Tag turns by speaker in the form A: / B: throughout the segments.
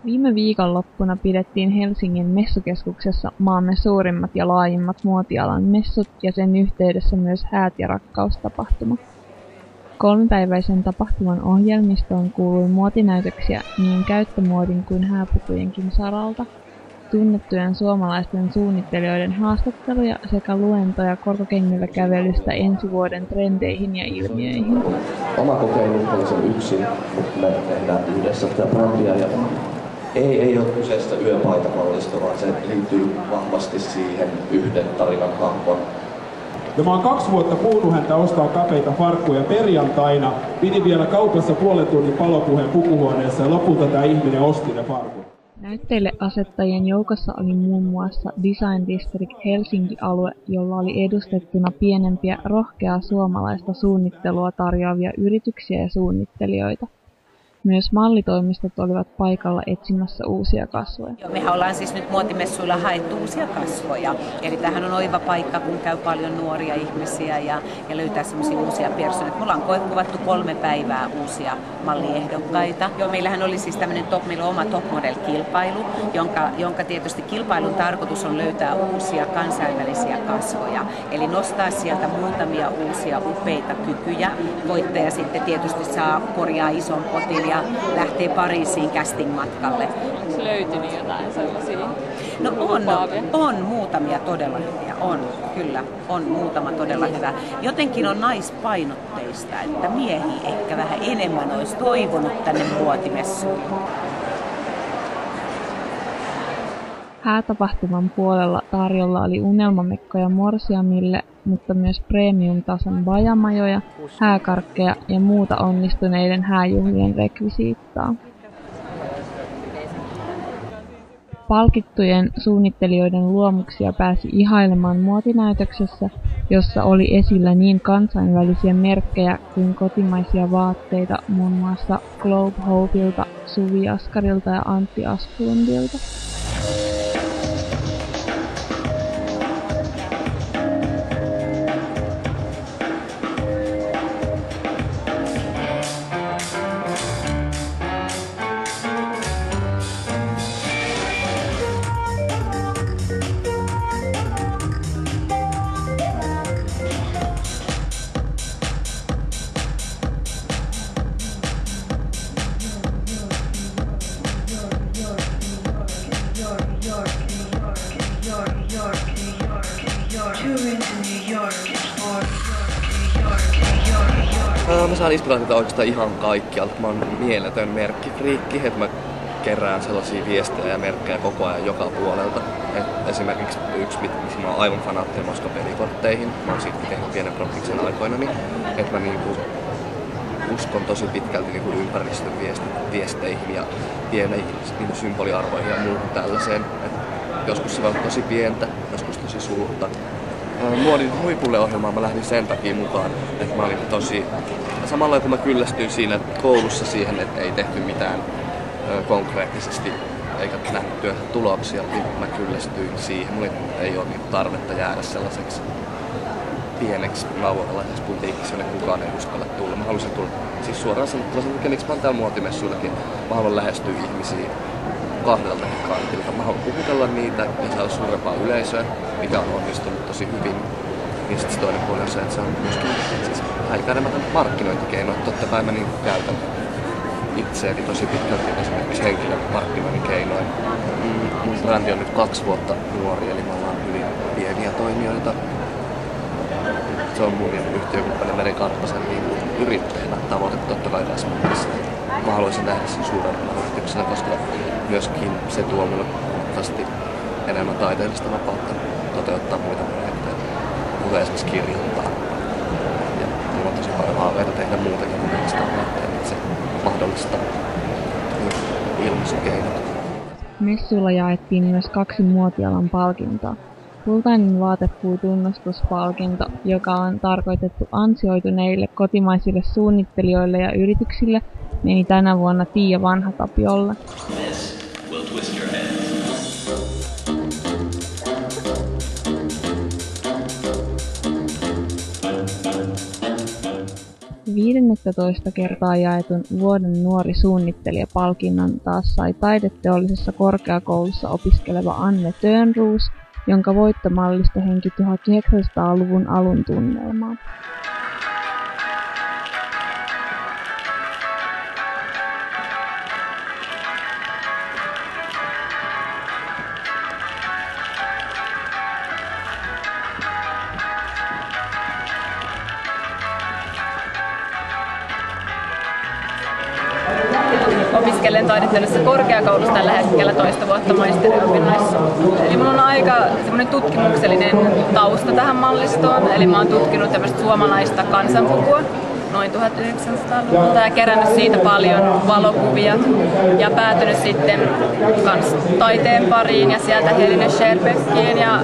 A: Viime viikonloppuna pidettiin Helsingin messukeskuksessa maamme suurimmat ja laajimmat muotialan messut ja sen yhteydessä myös Häät ja rakkaus-tapahtuma. 3-päiväisen tapahtuman ohjelmistoon kuului muotinäytöksiä niin käyttömuodin kuin hääpukujenkin saralta, tunnettujen suomalaisten suunnittelijoiden haastatteluja sekä luentoja korkokengillä kävelystä ensi vuoden trendeihin ja ilmiöihin.
B: Oma kokeilu oli sen yksin, mutta me tehdään yhdessä tätä brändiä ja ei ole kyseistä yöpaitamallista, vaan se liittyy vahvasti siihen yhden tarinan hahmon.
C: Ja mä oon 2 vuotta puhunut häntä ostaa kapeita farkkuja. Perjantaina pidin vielä kaupassa puolen tunnin palopuheen pukuhuoneessa ja lopulta tää ihminen osti ne farkut.
A: Näytteille asettajien joukossa oli muun muassa Design District Helsinki-alue, jolla oli edustettuna pienempiä rohkeaa suomalaista suunnittelua tarjoavia yrityksiä ja suunnittelijoita. Myös mallitoimistot olivat paikalla etsimässä uusia kasvoja.
D: Mehän ollaan siis nyt muotimessuilla haettu uusia kasvoja. Eli tämähän on oiva paikka, kun käy paljon nuoria ihmisiä ja löytää semmoisia uusia persoonia. Me ollaan kuvattu 3 päivää uusia malliehdokkaita. Meillähän oli siis tämmöinen meillä on oma top model-kilpailu, jonka tietysti kilpailun tarkoitus on löytää uusia kansainvälisiä kasvoja. Eli nostaa sieltä muutamia uusia upeita kykyjä. Voittaja sitten tietysti saa korjaa ison potin ja lähtee Pariisiin casting-matkalle.
E: Onko löytynyt jotain sellaisia?
D: No on muutamia todella hyviä, kyllä, on muutama todella hyvä. Jotenkin on naispainotteista, että miehiä ehkä vähän enemmän olisi toivonut tänne muotimessuun.
A: Häätapahtuman puolella tarjolla oli unelmamekkoja morsiamille, mutta myös premium-tason bajamajoja, hääkarkkeja ja muuta onnistuneiden hääjuhlien rekvisiittaa. Palkittujen suunnittelijoiden luomuksia pääsi ihailemaan muotinäytöksessä, jossa oli esillä niin kansainvälisiä merkkejä kuin kotimaisia vaatteita muun muassa Globe Hopeilta, Suvi Askarilta ja Antti Asplundilta.
B: Mä saan inspiraatiota oikeastaan ihan kaikkialta. Mä oon mieletön merkkifriikki, että mä kerään sellaisia viestejä ja merkkejä koko ajan joka puolelta. Esimerkiksi yksi, missä mä oon aivan fanaattinen pelikortteihin. Mä oon siitä tehnyt pienen prokkiksen aikoinani. Että mä uskon tosi pitkälti ympäristön viesteihin ja pieniin symboliarvoihin ja muuhun tällaiseen. Joskus se voi olla tosi pientä, joskus tosi suurta. Muodin huipulle ohjelmaan mä lähdin sen takia mukaan, että mä olin tosi... Samalla kun mä kyllästyin siinä koulussa siihen, että ei tehty mitään konkreettisesti eikä nähty työtä tuloksia, niin mä kyllästyin siihen. Mulla ei ole tarvetta jäädä sellaiseksi pieneksi lauantalaiseksi putiikiksi, jonne kukaan ei uskalla tulla. Mä haluaisin tulla siis suoraan sanottuna, keniksi mä oon täällä muotimessuillakin. Mä haluan lähestyä ihmisiä 2 kantilta. Mä haluan puhutella niitä ja saada suurempaa yleisöä, mikä on onnistunut tosi hyvin. Ja sitten toinen puoli on se, että se on myöskin siis häikäilemätön markkinointikeino. Totta kai mä käytän itseäni tosi pitkälti esimerkiksi henkilömarkkinoinnin keinoin. Mun brändi on nyt 2 vuotta nuori, eli me ollaan hyvin pieniä toimijoita. Se on mun yhtiökumppani Meri Karppasen yrittäjänä tavoite totta kai kasvattamassa. Mä haluaisin nähdä sen suurempana yrityksenä, koska myöskin se tuo mulle huomattavasti enemmän taiteellista vapautta toteuttaa muita projekteja. Kuten esimerkiksi kirjoittaa. Ja mulla on tosi paljon haaveita tehdä muutakin kuin pelkästään vaatteita, että se mahdollistaa ilmaisukeinot.
A: Messuilla jaettiin myös 2 muotialan palkintoa. Kultainen vaatepuu-tunnustuspalkinto, joka on tarkoitettu ansioituneille kotimaisille suunnittelijoille ja yrityksille, meni tänä vuonna Tiia Vanhatapiolle. 15 kertaa jaetun vuoden nuori suunnittelija-palkinnon taas sai taideteollisessa korkeakoulussa opiskeleva Anne Törnroos, jonka voittomallisto henki 1900-luvun alun tunnelmaa.
E: Opiskelen taideteollisessa korkeakoulussa tällä hetkellä toista vuotta maisteriopinnoissa. Eli minulla on aika semmoinen tutkimuksellinen tausta tähän mallistoon. Eli mä oon tutkinut tämmöistä suomalaista kansanpukua noin 1900-luvulta ja kerännyt siitä paljon valokuvia ja päätynyt sitten kans taiteen pariin ja sieltä Helene Scherbeckiin ja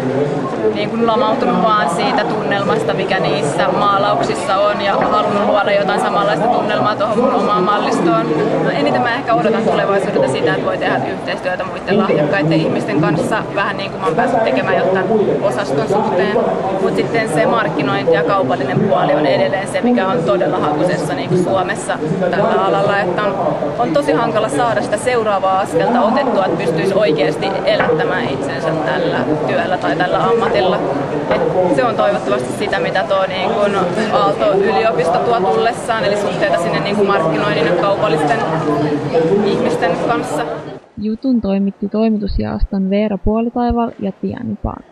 E: niin kuin lamautunut vaan siitä tunnelmasta, mikä niissä maalauksissa on ja halunnut luoda jotain samanlaista tunnelmaa tuohon mun omaan mallistoon. No, eniten mä ehkä odotan tulevaisuudelta sitä, että voi tehdä yhteistyötä muiden lahjakkaiden ihmisten kanssa, vähän niin kuin mä oon päässyt tekemään jotain osaston suhteen. Mutta sitten se markkinointi ja kaupallinen puoli on edelleen se, mikä on todella hakusessa niin kuin Suomessa tällä alalla, että on tosi hankala saada sitä seuraavaa askelta otettua, että pystyisi oikeasti elättämään itsensä tällä työllä tai tällä ammatilla. Et se on toivottavasti sitä, mitä tuo niin kuin Aalto-yliopisto tuo tullessaan, eli suhteita sinne niin kuin markkinoinnin ja kaupallisten ihmisten kanssa.
A: Jutun toimitti toimitusjaoston Veera Puolitaival ja Tiani Paan.